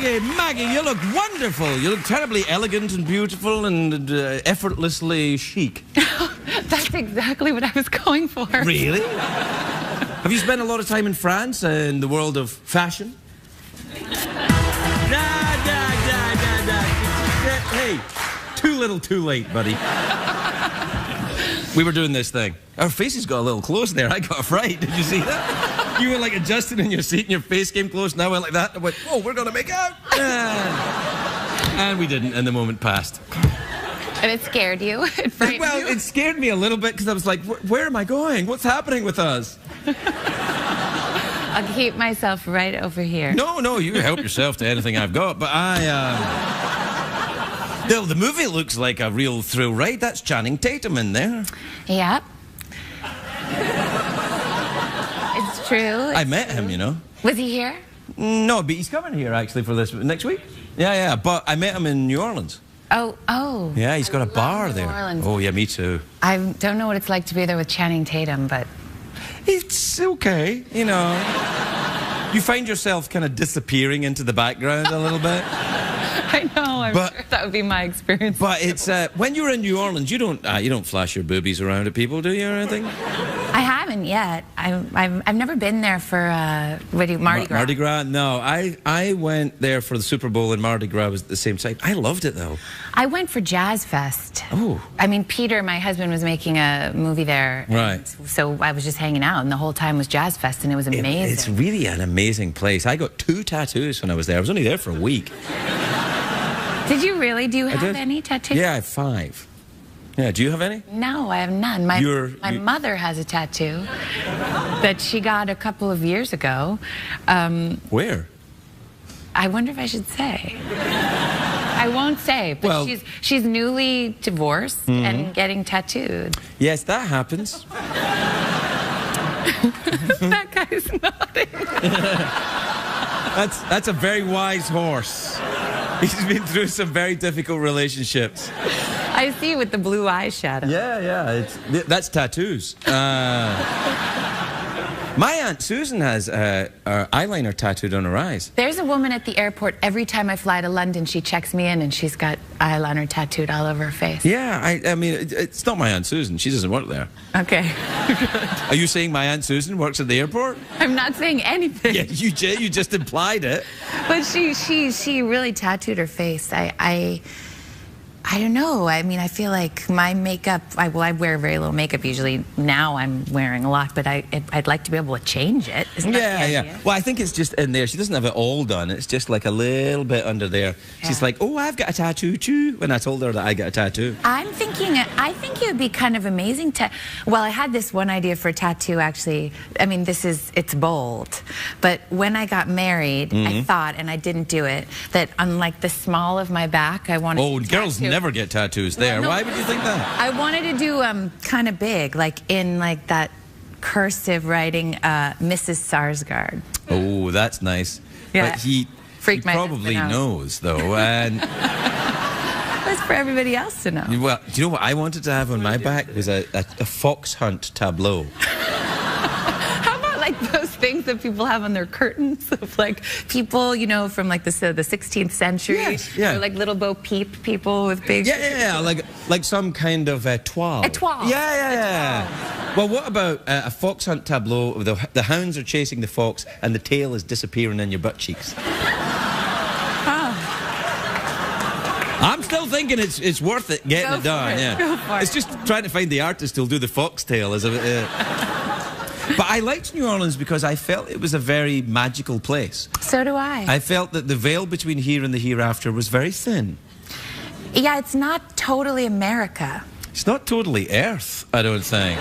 Maggie, Maggie, you look wonderful. You look terribly elegant and beautiful and effortlessly chic. That's exactly what I was going for. Really? Have you spent a lot of time in France, in the world of fashion? Hey, too little, too late, buddy. We were doing this thing. Our faces got a little close there. I got a fright. Did you see that? You were like adjusting in your seat and your face came close and I went like that. I went, oh, we're going to make out. And we didn't, and the moment passed. And it scared you? It frightened well, you? It scared me a little bit because I was like, where am I going? What's happening with us? I'll keep myself right over here. No, you help yourself to anything I've got. But the movie looks like a real thrill ride. That's Channing Tatum in there. Yep. It's true. I met him, you know. Was he here? No, but he's coming here actually for this next week. Yeah, but I met him in New Orleans. Oh. Yeah, he's got a bar there. New Orleans. Oh, yeah, me too. I don't know what it's like to be there with Channing Tatum, but... It's okay, you know. You find yourself kind of disappearing into the background a little bit. I know, I'm sure that would be my experience. But it's, when you're in New Orleans, you don't flash your boobies around at people, do you, or anything? I haven't yet. I've never been there for Mardi Gras. Mardi Gras? No, I went there for the Super Bowl and Mardi Gras was at the same time. I loved it though. I went for Jazz Fest. Oh. I mean, Peter, my husband, was making a movie there. Right. So I was just hanging out, and the whole time was Jazz Fest, and it was amazing. It's really an amazing place. I got 2 tattoos when I was there. I was only there for a week. Did you really? Do you have any tattoos? Yeah, I have 5. Yeah, do you have any? No, I have none. My mother has a tattoo that she got a couple of years ago. Where? I wonder if I should say. I won't say, but she's newly divorced and getting tattooed. Yes, that happens. That guy's nodding. That's a very wise horse. He's been through some very difficult relationships. I see with the blue eyeshadow. Yeah. That's tattoos. My Aunt Susan has eyeliner tattooed on her eyes. There's a woman at the airport. Every time I fly to London, she checks me in, and she's got eyeliner tattooed all over her face. Yeah, I mean, it's not my Aunt Susan. She doesn't work there. Okay. Are you saying my Aunt Susan works at the airport? I'm not saying anything. Yeah, you just implied it. But she really tattooed her face. I don't know. I mean, I feel like my makeup, I wear very little makeup usually. Now I'm wearing a lot, but I'd like to be able to change it. Isn't that the idea? Well, I think it's just in there. She doesn't have it all done. It's just like a little bit under there. Yeah. She's like, oh, I've got a tattoo too. When I told her that I got a tattoo. I think it would be kind of amazing to, well, I had this one idea for a tattoo actually. I mean, it's bold. But when I got married, I thought, and I didn't do it, that on like the small of my back, I wanted to girls never get tattoos there. Well, no, why would you think that? I wanted to do kind of big, like in like that cursive writing, Mrs. Sarsgaard. Oh, that's nice. Yeah. But he probably knows though, and that's for everybody else to know. Well, do you know what I wanted to have on my back was a fox hunt tableau. Like those things that people have on their curtains of like people, you know, from like the 16th century. Yes, yeah. Or like little Bo Peep people with big... Yeah, like some kind of toile. A toile. Yeah. Well, what about a fox hunt tableau? The hounds are chasing the fox and the tail is disappearing in your butt cheeks. I'm still thinking it's worth it getting it done. Yeah. It's just trying to find the artist who'll do the foxtail as a... But I liked New Orleans because I felt it was a very magical place. So do I. I felt that the veil between here and the hereafter was very thin. Yeah, it's not totally America. It's not totally Earth, I don't think.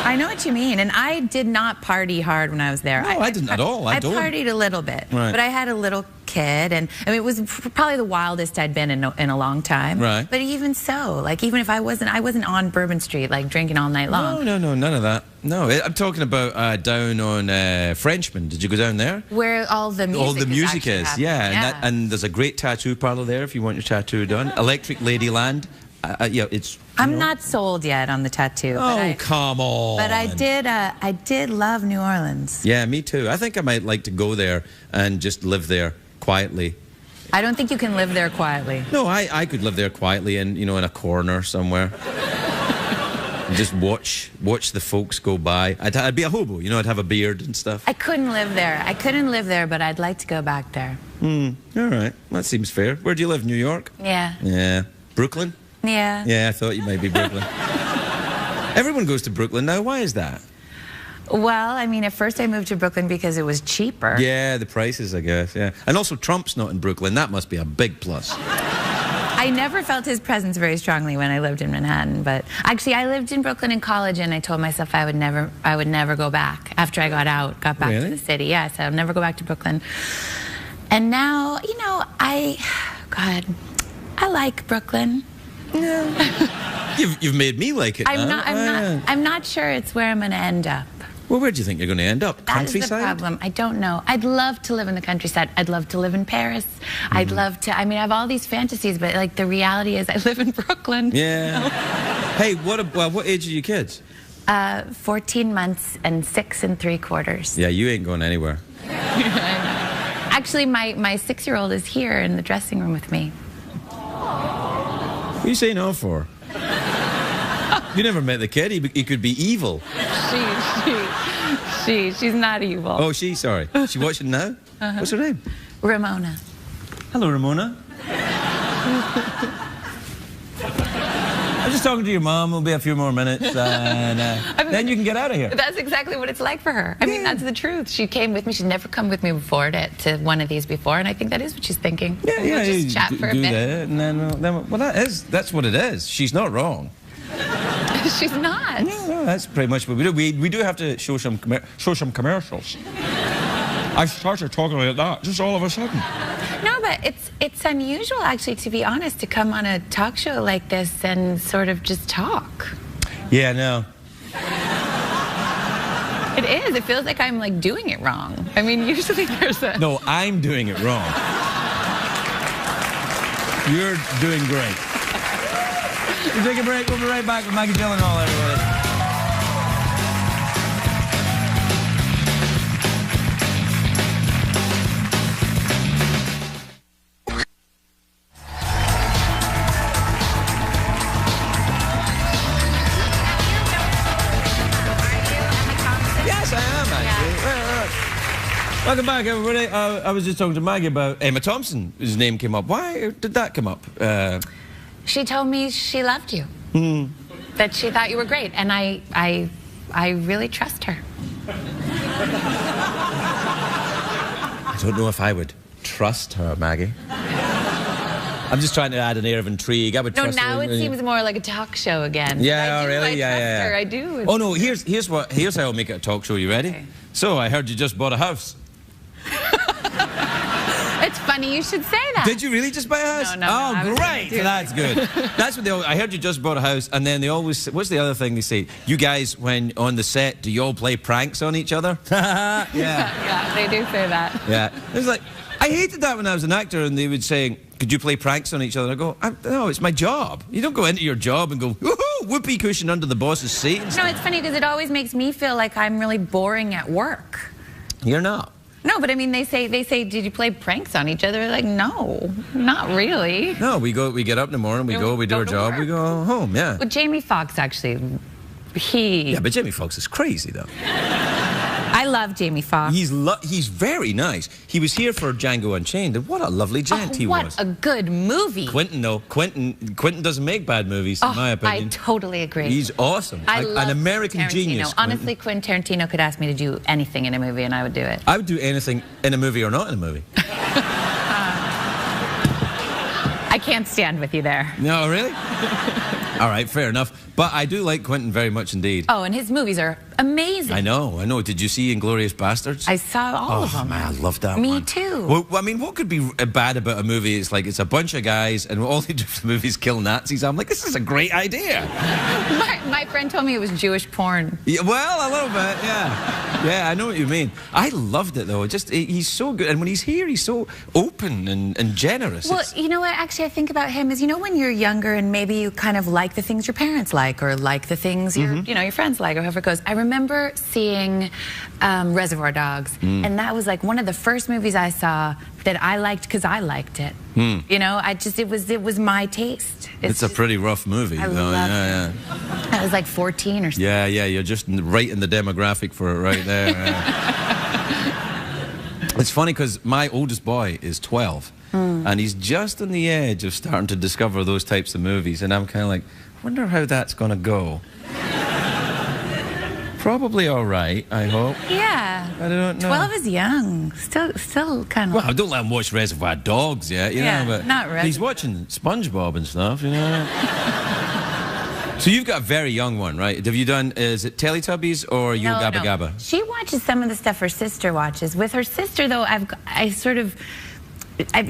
I know what you mean, and I did not party hard when I was there. No, I didn't at all. I partied a little bit, right. But I had a little kid, and I mean, it was probably the wildest I'd been in a long time. Right. But even so, like even if I wasn't on Bourbon Street, like drinking all night long. No, none of that. No, I'm talking about down on Frenchman. Did you go down there? Where all the music is. Yeah. And there's a great tattoo parlor there if you want your tattoo done. Electric Ladyland. Yeah, it's. I'm not sold yet on the tattoo. Oh, come on. But I did love New Orleans. Yeah, me too. I think I might like to go there and just live there quietly I don't think you can live there quietly. No, I could live there quietly in, you know, in a corner somewhere. And just watch the folks go by. I'd be a hobo, you know, I'd have a beard and stuff. I couldn't live there. I couldn't live there, but I'd like to go back there. All right, that seems fair. Where do you live, New York? Yeah. Yeah. Brooklyn? Yeah. Yeah, I thought you might be Brooklyn. Everyone goes to Brooklyn now. Why is that? Well, I mean, at first I moved to Brooklyn because it was cheaper. Yeah, the prices, I guess, yeah. And also Trump's not in Brooklyn. That must be a big plus. I never felt his presence very strongly when I lived in Manhattan, but actually I lived in Brooklyn in college, and I told myself I would never go back after I got back Really? to the city. Yes, I'll never go back to Brooklyn. And now, you know, God, I like Brooklyn. Yeah. You've made me like it. I'm not sure it's where I'm going to end up. Well, where do you think you're going to end up? That is the problem. I don't know. I'd love to live in the countryside. I'd love to live in Paris. I'd love to. I mean, I have all these fantasies, but like the reality is, I live in Brooklyn. Yeah. Hey, what age are your kids? 14 months and 6 3/4. Yeah, you ain't going anywhere. Actually, my 6-year-old is here in the dressing room with me. What are you saying no for? You never met the kid. He could be evil. She's not evil. Oh, sorry. She watching now? What's her name? Ramona. Hello, Ramona. I'm just talking to your mom. We'll be a few more minutes, and then you can get out of here. That's exactly what it's like for her. I mean, that's the truth. She came with me. She'd never come with me before to one of these before, and I think that is what she's thinking. Yeah, we'll just chat for a bit. That, and then, well, that's what it is. She's not wrong. She's not. No, that's pretty much what we do. We do have to show some commercials. I started talking like that just all of a sudden. No, but it's unusual, actually, to be honest, to come on a talk show like this and sort of just talk. Yeah, no. It is. It feels like I'm like doing it wrong. I mean, usually there's a... No, I'm doing it wrong. You're doing great. We'll take a break. We'll be right back with Maggie Gyllenhaal, everybody. Yes, I am, actually. Yeah. Welcome back, everybody. I was just talking to Maggie about Emma Thompson. His name came up. Why did that come up? She told me she loved you. That she thought you were great, and I really trust her. I don't know if I would trust her, Maggie. I'm just trying to add an air of intrigue. I would trust her. No, now it seems more like a talk show again. Yeah, really? I trust her. I do. Oh no, here's how I'll make it a talk show. You ready? Okay. So I heard you just bought a house. It's funny you should say that. Did you really just buy a house? No. Oh, great. That's good. That's what I heard you just bought a house, and then they always, what's the other thing they say? You guys, when on the set, do you all play pranks on each other? Yeah. Yeah, they do say that. Yeah. It's like, I hated that when I was an actor, and they would say, could you play pranks on each other? I go, no, it's my job. You don't go into your job and go, woohoo, whoopee cushion under the boss's seat. No, it's funny because it always makes me feel like I'm really boring at work. You're not. No, but I mean, they say, did you play pranks on each other? Like, no, not really. No, we get up in the morning, we do our job, we go home, yeah. Well, Jamie Foxx, actually, Yeah, but Jamie Foxx is crazy, though. I love Jamie Foxx. He's very nice. He was here for Django Unchained, and what a lovely gent he was. What a good movie. Quentin, though. Quentin doesn't make bad movies, in my opinion. I totally agree. He's awesome. I love an American Tarantino. genius. Honestly, Quentin Tarantino could ask me to do anything in a movie, and I would do it. I would do anything in a movie or not in a movie. I can't stand with you there. No, really? All right, fair enough. But I do like Quentin very much indeed. Oh, and his movies are amazing. I know. Did you see Inglourious Bastards? I saw all of them. Oh, man, I loved that one. Me too. Well, I mean, what could be bad about a movie? It's like it's a bunch of guys, and all they do for the movie is kill Nazis. I'm like, this is a great idea. My friend told me it was Jewish porn. Yeah, well, a little bit, yeah. Yeah, I know what you mean. I loved it, though. He's so good. And when he's here, he's so open and generous. Well, you know what, actually, I think about him is, you know, when you're younger and maybe you kind of like the things your parents like or like the things your friends like or however it goes. I remember seeing Reservoir Dogs, and that was like one of the first movies I saw that I liked because I liked it. You know, it was my taste. It's a pretty rough movie, I though. love Yeah. I was like 14 or something. Yeah, you're just right in the demographic for it right there. It's funny because my oldest boy is 12, and he's just on the edge of starting to discover those types of movies, and I'm kind of like, wonder how that's going to go. Probably all right, I hope. Yeah. I don't know. 12 is young. Still kind of... Well, I don't let him watch Reservoir Dogs yet, you know, but not he's watching SpongeBob and stuff, you know. So you've got a very young one, right? Have you done, is it Teletubbies or Yo Gabba Gabba? She watches some of the stuff her sister watches. With her sister, though,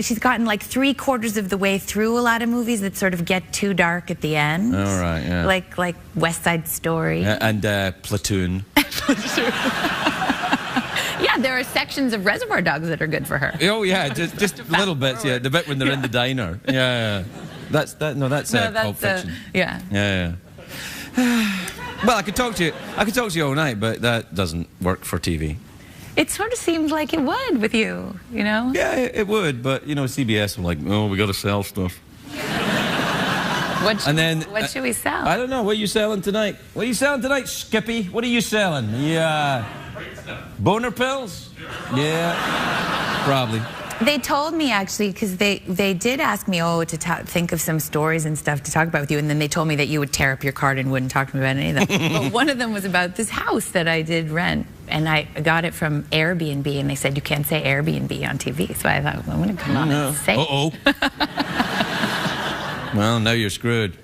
she's gotten like 3/4 of the way through a lot of movies that sort of get too dark at the end. All right, yeah. Like West Side Story. And Platoon. Yeah, there are sections of Reservoir Dogs that are good for her. Oh yeah, just little bits. Yeah, the bit when they're in the diner. Yeah. That's Pulp Fiction. Yeah. Well, I could talk to you all night, but that doesn't work for TV. It sort of seemed like it would with you, you know? Yeah, it would, but, you know, CBS were like, oh, we got to sell stuff. What should we sell? I don't know. What are you selling tonight? What are you selling tonight, Skippy? What are you selling? Yeah. Boner pills? Yeah. Probably. They told me, actually, because they did ask me, to think of some stories and stuff to talk about with you, and then they told me that you would tear up your card and wouldn't talk to me about any of them. But one of them was about this house that I did rent, and I got it from Airbnb, and they said you can't say Airbnb on TV, so I thought, well, I'm going to come on and say Uh-oh. Well, now you're screwed.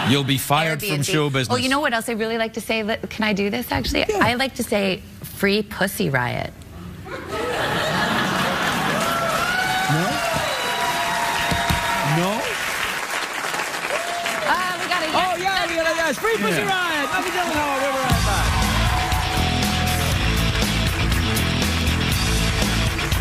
You'll be fired from show business. Oh, you know what else I really like to say? Can I do this, actually? Yeah. I like to say free Pussy Riot. No? We got a yes. Oh, yeah, we got a yes. Free Pussy Riot. Maggie Gyllenhaal, we'll be right back.